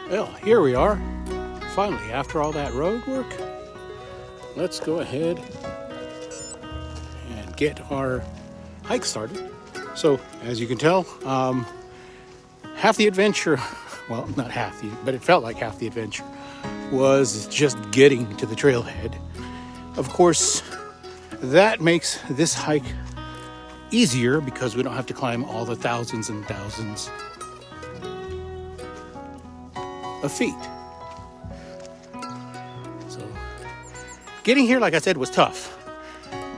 Well, here we are. Finally, after all that road work, let's go ahead and get our hike started. So, as you can tell, half the adventure, well, not half but it felt like half the adventure, was just getting to the trailhead. Of course, that makes this hike easier because we don't have to climb all the thousands and thousands of feet. So getting here, like I said, was tough.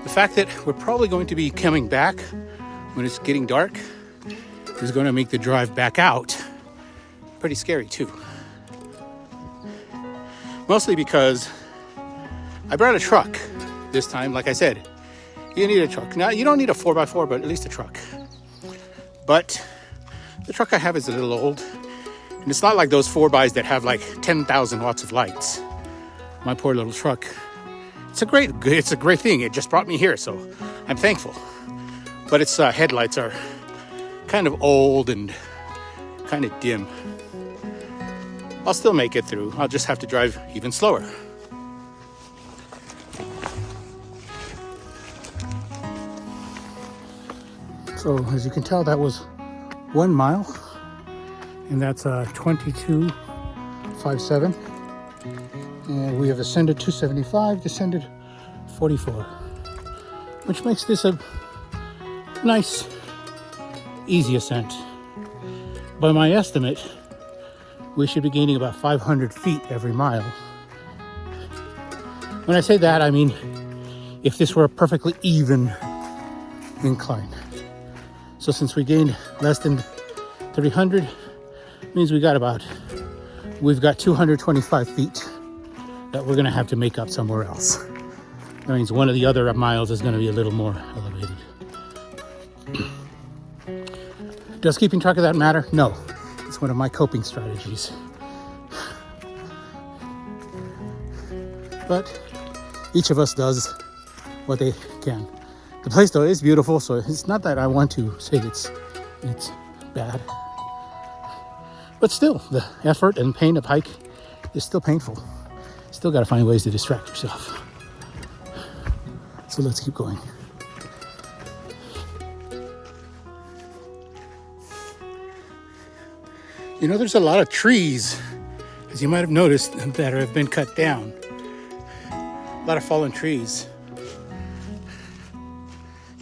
The fact that we're probably going to be coming back when it's getting dark is going to make the drive back out pretty scary too. Mostly because I brought a truck this time. Like I said, you need a truck. Now, you don't need a 4x4, but at least a truck. But the truck I have is a little old. And it's not like those 4x that have like 10,000 watts of lights. My poor little truck. It's a great thing. It just brought me here, so I'm thankful. But its headlights are kind of old and kind of dim. I'll still make it through. I'll just have to drive even slower. So as you can tell, that was 1 mile. And that's 22.57. And we have ascended 275, descended 44. Which makes this a nice, easy ascent. By my estimate, we should be gaining about 500 feet every mile. When I say that, I mean if this were a perfectly even incline. So since we gained less than 300, means we've got 225 feet that we're gonna have to make up somewhere else. That means one of the other miles is gonna be a little more elevated. Does keeping track of that matter? No. It's one of my coping strategies. But each of us does what they can. The place though is beautiful, so it's not that I want to say it's bad. But still, the effort and pain of hike is still painful. Still gotta find ways to distract yourself. So let's keep going. You know, there's a lot of trees, as you might have noticed, that have been cut down. A lot of fallen trees.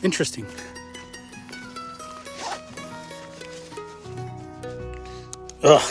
Interesting. Ugh.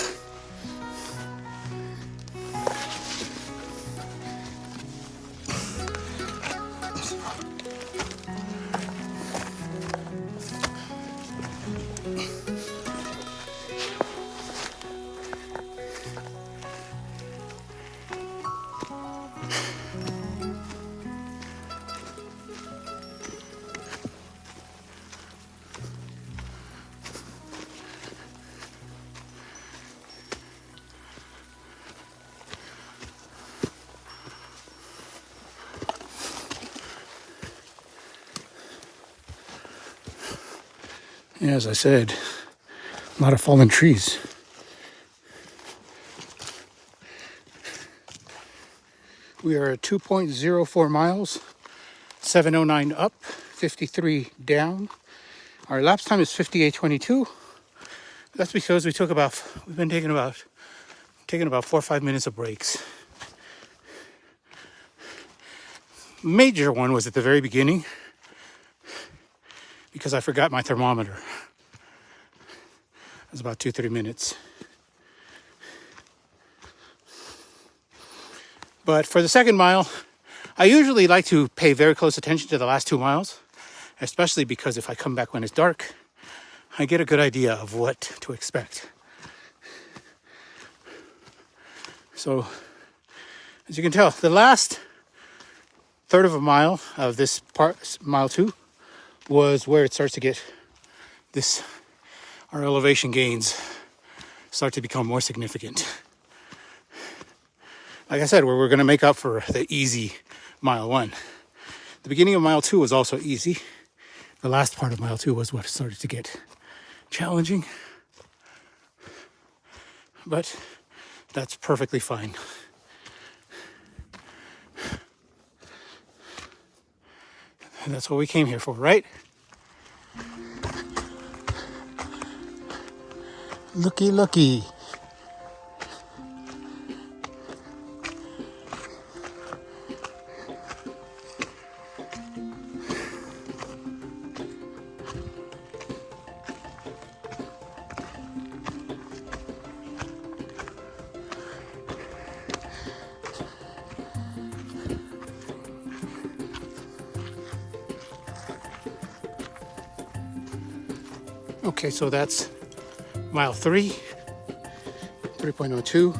Yeah, as I said, a lot of fallen trees. We are at 2.04 miles, 7:09 up, 53 down. Our elapsed time is 58:22. That's because we've been taking about 4 or 5 minutes of breaks. Major one was at the very beginning because I forgot my thermometer. It was about 2-3 minutes. But for the second mile, I usually like to pay very close attention to the last 2 miles, especially because if I come back when it's dark, I get a good idea of what to expect. So, as you can tell, the last third of a mile of this part, mile 2, was where it starts to get our elevation gains start to become more significant. Like I said, we're going to make up for the easy mile 1. The beginning of mile 2 was also easy. The last part of mile 2 was what started to get challenging. But That's perfectly fine. And that's what we came here for, right? Looky, looky. Okay, so that's mile 3, 3.02,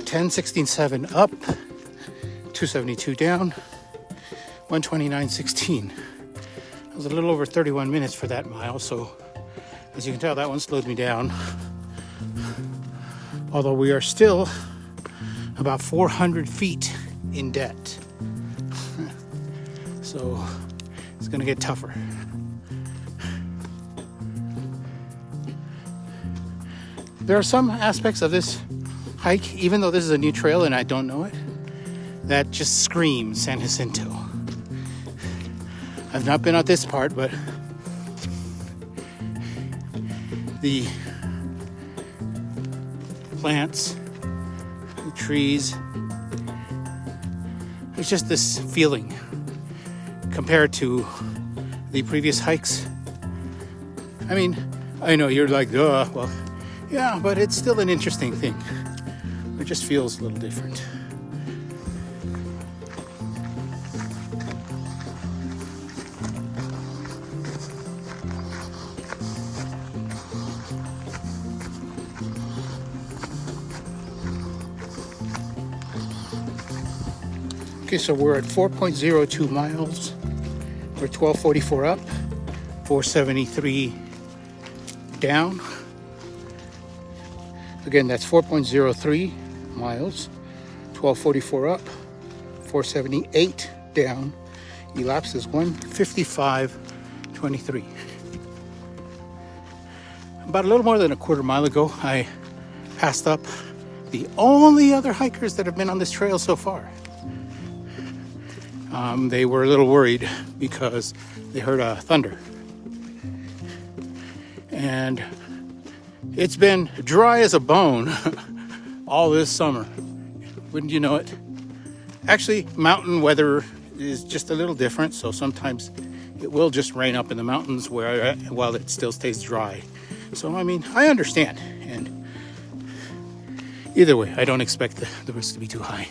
10:16.7 up, 272 down, 129.16. It was a little over 31 minutes for that mile, so as you can tell, that one slowed me down. Although we are still about 400 feet in debt. So it's gonna get tougher. There are some aspects of this hike, even though this is a new trail and I don't know it, that just screams San Jacinto. I've not been on this part, but the plants, the trees, there's just this feeling compared to the previous hikes. I mean, I know you're like, duh, well, yeah, but it's still an interesting thing. It just feels a little different. Okay, so we're at 4.02 miles. We're 12:44 up, 473 down. Again, that's 4.03 miles, 12:44 up, 478 down. Elapse is 1:55.23. About a little more than a quarter mile ago, I passed up the only other hikers that have been on this trail so far. They were a little worried because they heard thunder. And it's been dry as a bone all this summer. Wouldn't you know it? Actually, mountain weather is just a little different, so sometimes it will just rain up in the mountains while it still stays dry. So, I mean, I understand. And either way, I don't expect the risk to be too high.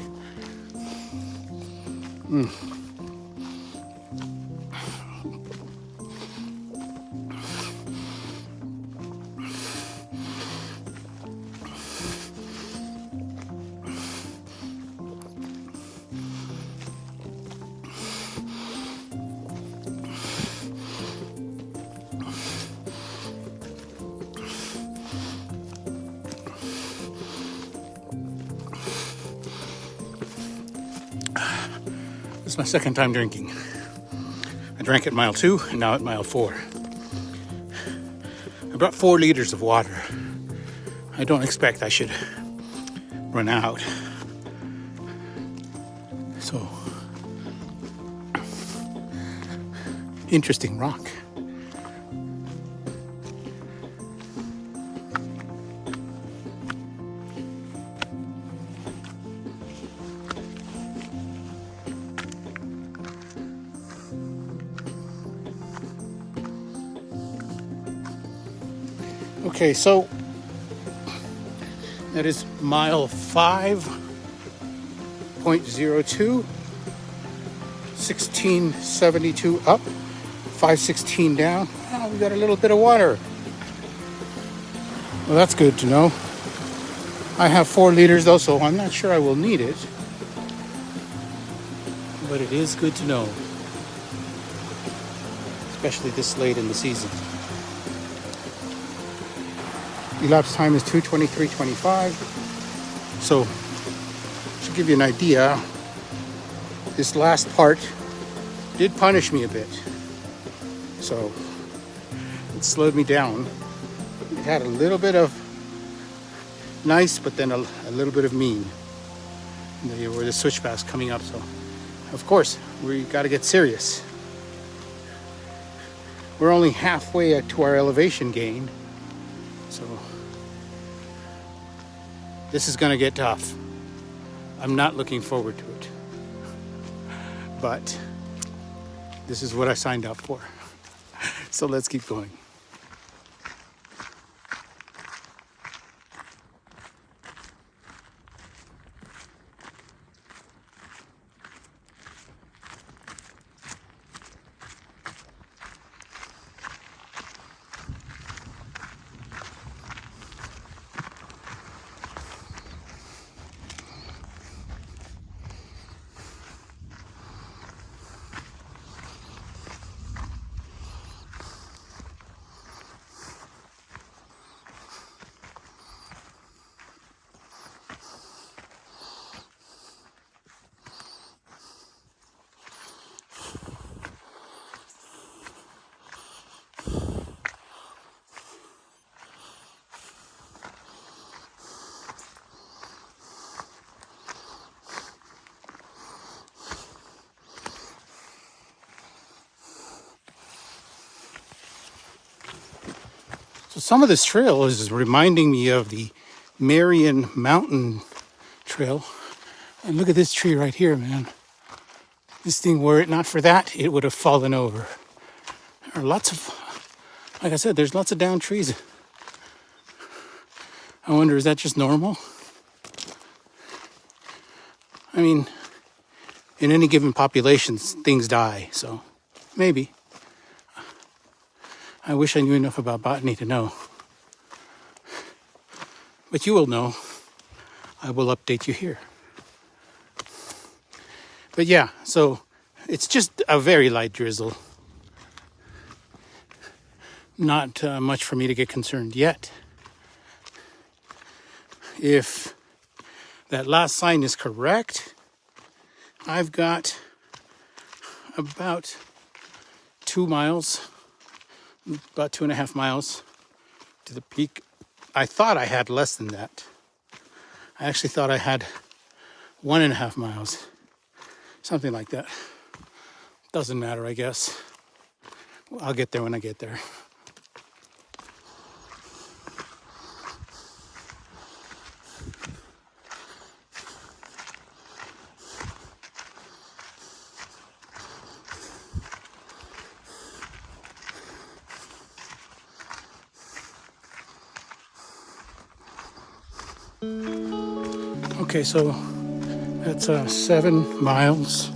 This is my second time drinking. I drank at mile 2 and now at mile 4. I brought 4 liters of water. I don't expect I should run out. So, interesting rock. Okay, so that is mile 5.02, 1672 up, 516 down. Oh, we got a little bit of water. Well, that's good to know. I have 4 liters though, so I'm not sure I will need it. But it is good to know, especially this late in the season. Elapsed time is 2:23:25. So, to give you an idea, this last part did punish me a bit. So, it slowed me down. It had a little bit of nice, but then a little bit of mean. There were the switchbacks coming up, so of course we got to get serious. We're only halfway to our elevation gain, so this is going to get tough. I'm not looking forward to it, but this is what I signed up for. So let's keep going. So some of this trail is reminding me of the Marion Mountain Trail. And look at this tree right here, man. This thing, were it not for that, it would have fallen over. There are lots of, like I said, there's lots of downed trees. I wonder, is that just normal? I mean, in any given population, things die, so maybe. I wish I knew enough about botany to know. But you will know. I will update you here. But yeah, so it's just a very light drizzle. Not much for me to get concerned yet. If that last sign is correct, I've got about 2 miles, about 2.5 miles to the peak. I thought I had less than that. I actually thought I had 1.5 miles, something like that. Doesn't matter, I guess. I'll get there when I get there. Okay, so that's 7 miles.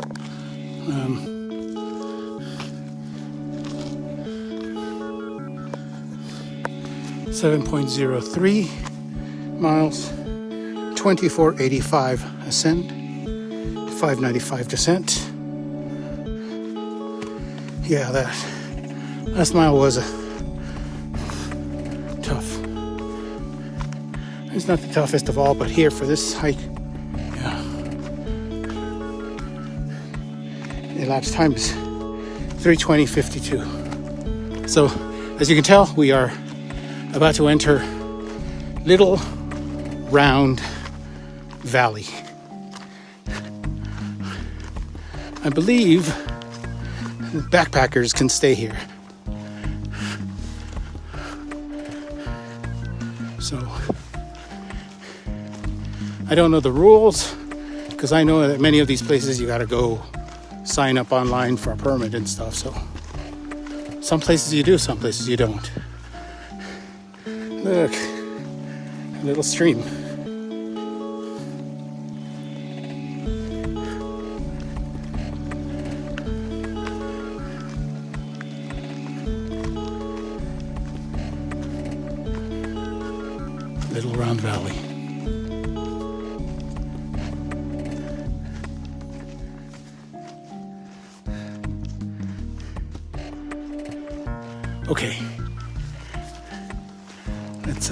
7.03 miles, 2485 ascent, 595 descent. Yeah, that last mile was tough. It's not the toughest of all, but here for this hike, yeah. The elapsed time is 3:20:52. So, as you can tell, we are about to enter Little Round Valley. I believe backpackers can stay here. So, I don't know the rules, because I know that many of these places you gotta go sign up online for a permit and stuff. So, some places you do, some places you don't. Look, a little stream. Little Round Valley. Okay. Let's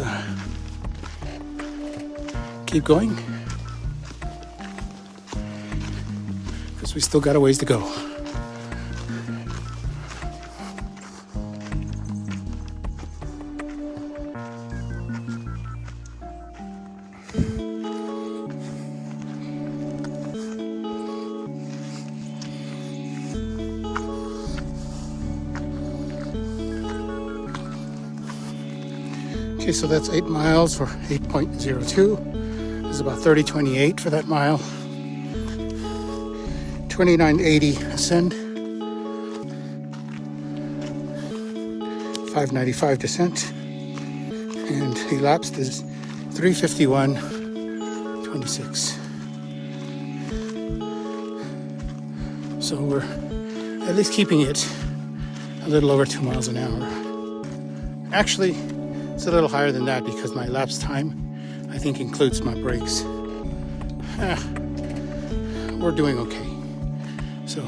keep going, because we still got a ways to go. Okay, so that's 8 miles for 8.02. This is about 30.28 for that mile. 29.80 ascend. 5.95 descent. And elapsed is 3:51.26. So we're at least keeping it a little over 2 miles an hour. Actually, it's a little higher than that because my elapsed time, I think, includes my breaks. We're doing okay. So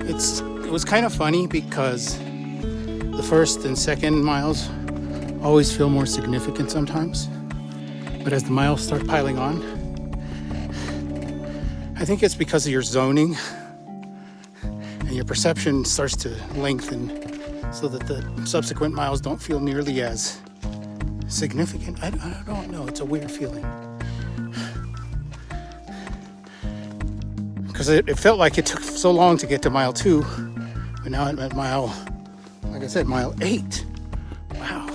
it was kind of funny because the first and second miles always feel more significant sometimes. But as the miles start piling on, I think it's because of your zoning and your perception starts to lengthen so that the subsequent miles don't feel nearly as significant. I don't know. It's a weird feeling. Because it felt like it took so long to get to mile 2, but now I'm at mile, like I said, mile 8. Wow.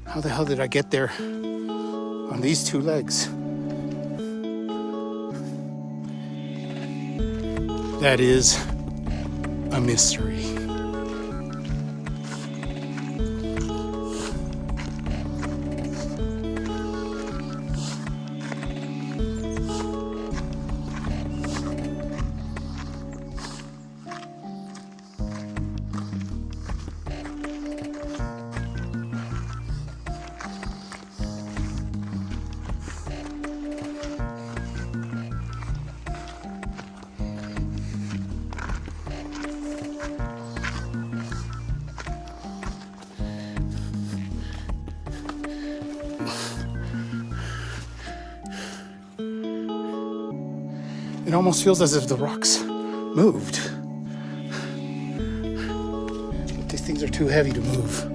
How the hell did I get there on these 2 legs? That is a mystery. It almost feels as if the rocks moved. But these things are too heavy to move.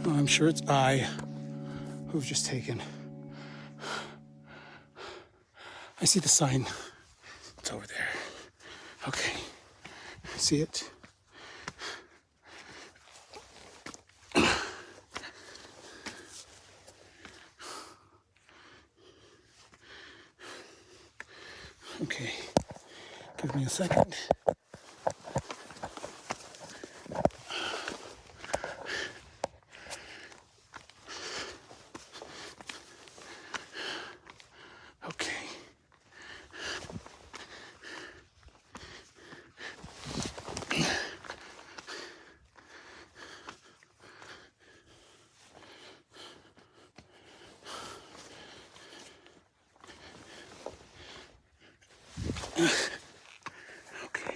Oh, I'm sure it's I who've just taken. I see the sign. It's over there. Okay. See it? Okay. Give me a second. Okay. Okay.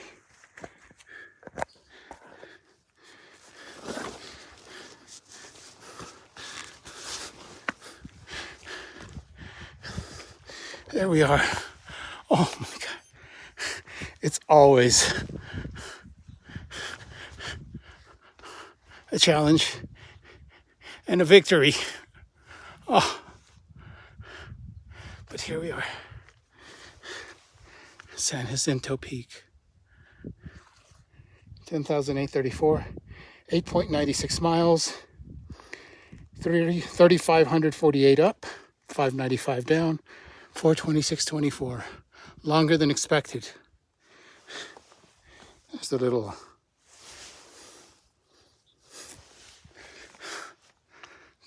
There we are. Oh my God. It's always a challenge and a victory. Oh. But here we are. San Jacinto Peak. 10,834, 8.96 miles, 3,548 up, 595 down, 426.24. Longer than expected. There's the little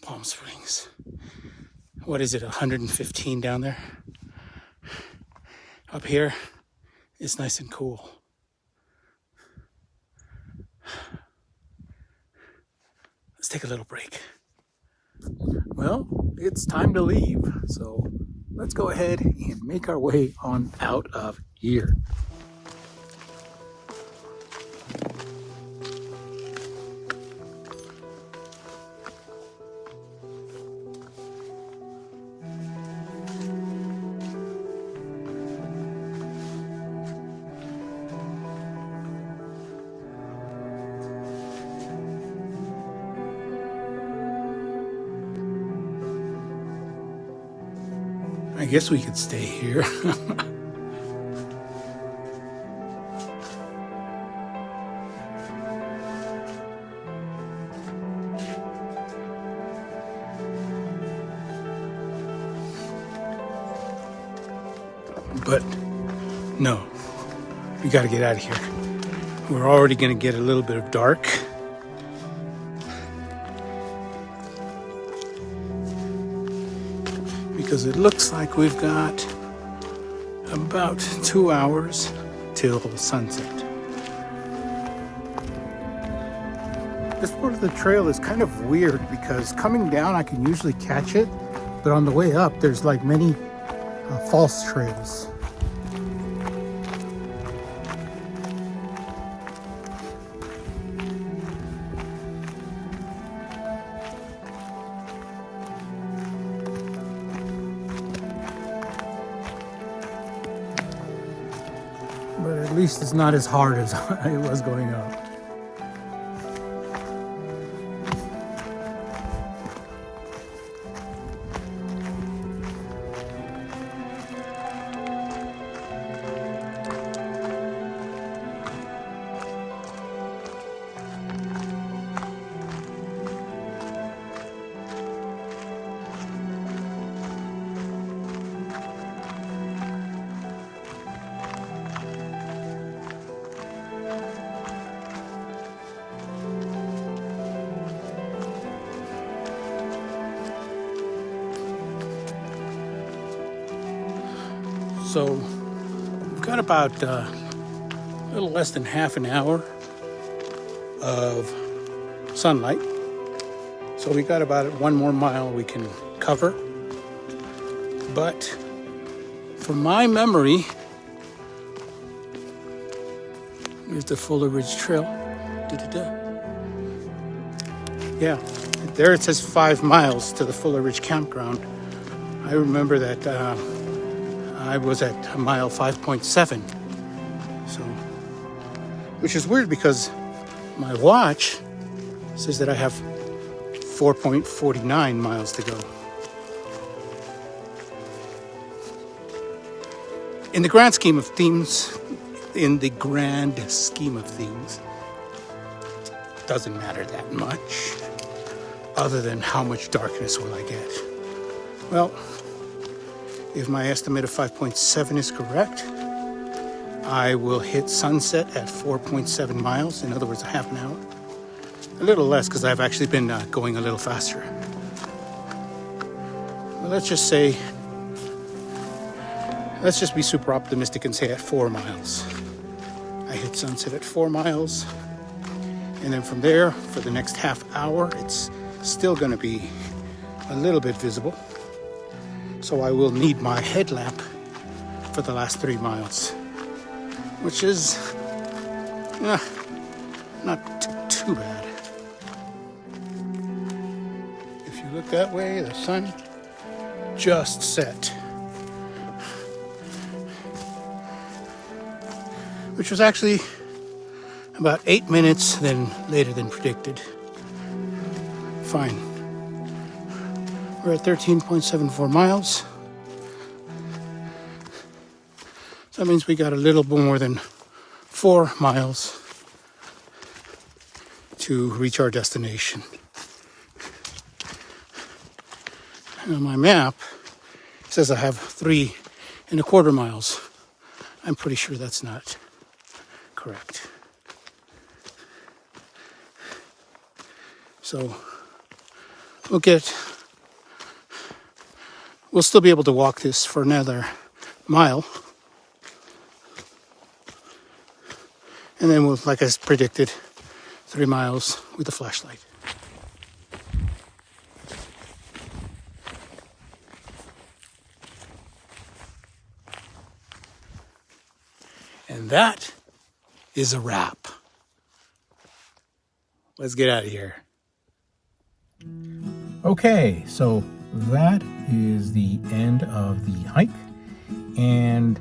Palm Springs. What is it, 115 down there? Up here, it's nice and cool. Let's take a little break. Well, it's time to leave, so let's go ahead and make our way on out of here. I guess we could stay here. But no, we got to get out of here. We're already going to get a little bit of dark. Because it looks like we've got about 2 hours till sunset. This part of the trail is kind of weird because coming down I can usually catch it, but on the way up there's like many false trails. But at least it's not as hard as it was going up. So we've got about a little less than half an hour of sunlight. So we got about 1 more mile we can cover. But from my memory, here's the Fuller Ridge Trail. Yeah, there it says 5 miles to the Fuller Ridge Campground. I remember that I was at mile 5.7, so, which is weird because my watch says that I have 4.49 miles to go. In the grand scheme of things, it doesn't matter that much, other than how much darkness will I get. Well, if my estimate of 5.7 is correct, I will hit sunset at 4.7 miles, in other words, a half an hour. A little less because I've actually been going a little faster. Well, let's just be super optimistic and say at 4 miles. I hit sunset at 4 miles, and then from there, for the next half hour, it's still going to be a little bit visible. So I will need my headlamp for the last 3 miles, which is not too bad. If you look that way, the sun just set, which was actually about 8 minutes later than predicted. Fine. We're at 13.74 miles. So that means we got a little more than 4 miles to reach our destination. And on my map, it says I have 3.25 miles. I'm pretty sure that's not correct. So we'll still be able to walk this for another mile. And then we'll, like I predicted, 3 miles with a flashlight. And that is a wrap. Let's get out of here. Okay, so that is the end of the hike. And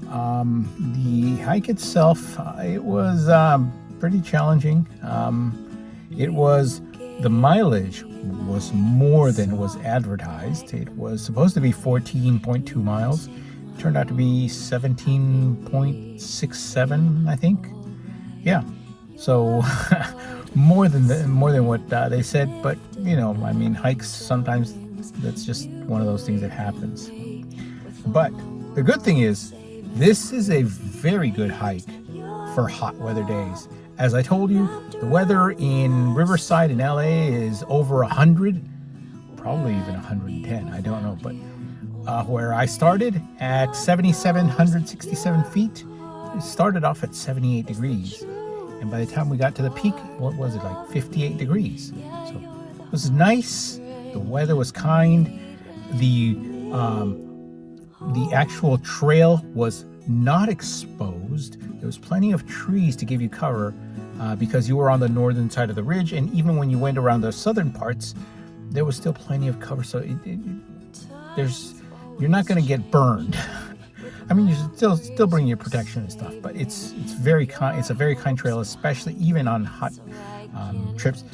the hike itself, it was pretty challenging. It was the mileage was more than was advertised. It was supposed to be 14.2 miles. It turned out to be 17.67, I think. Yeah. So more than what they said, but you know, I mean, hikes sometimes that's just one of those things that happens. But the good thing is, this is a very good hike for hot weather days. As I told you, the weather in Riverside in LA is over 100, probably even 110, I don't know. But where I started at 7,767 feet, it started off at 78 degrees. And by the time we got to the peak, what was it, like 58 degrees? So it was nice. The weather was kind. The actual trail was not exposed. There was plenty of trees to give you cover because you were on the northern side of the ridge, and even when you went around the southern parts, there was still plenty of cover. So you're not going to get burned. I mean, you should still bring your protection and stuff, but it's a very kind trail, especially even on hot trips.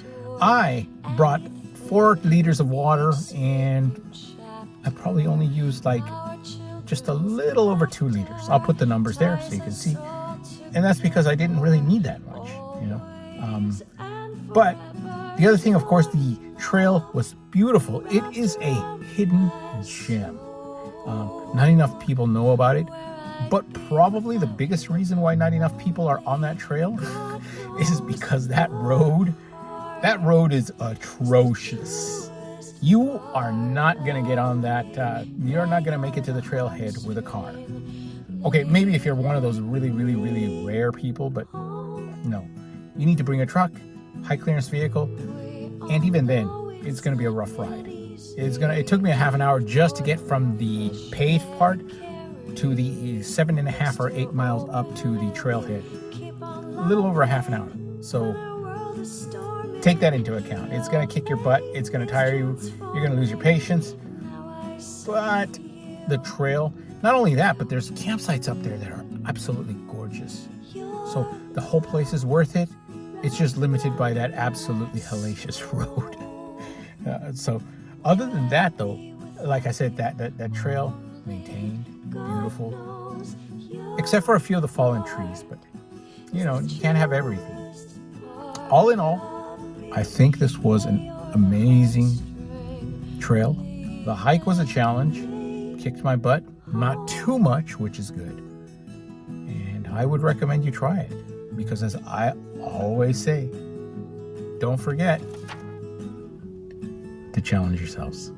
I brought 4 liters of water, and I probably only used like just a little over 2 liters. I'll put the numbers there so you can see. And that's because I didn't really need that much, you know. But the other thing, of course, the trail was beautiful. It is a hidden gem. Not enough people know about it. But probably the biggest reason why not enough people are on that trail is because that road is atrocious. You are not going to get on that, you're not going to make it to the trailhead with a car. Okay, maybe if you're one of those really, really, really rare people, but no. You need to bring a truck, high clearance vehicle, and even then, it's going to be a rough ride. It took me a half an hour just to get from the paved part to the 7.5 or 8 miles up to the trailhead. A little over a half an hour. So take that into account. It's going to kick your butt. It's going to tire you. You're going to lose your patience. But the trail, not only that, but there's campsites up there that are absolutely gorgeous. So the whole place is worth it. It's just limited by that absolutely hellacious road. So other than that, though, like I said, that trail, maintained, beautiful, except for a few of the fallen trees. But, you know, you can't have everything. All in all, I think this was an amazing trail. The hike was a challenge, kicked my butt, not too much, which is good. And I would recommend you try it because, as I always say, don't forget to challenge yourselves.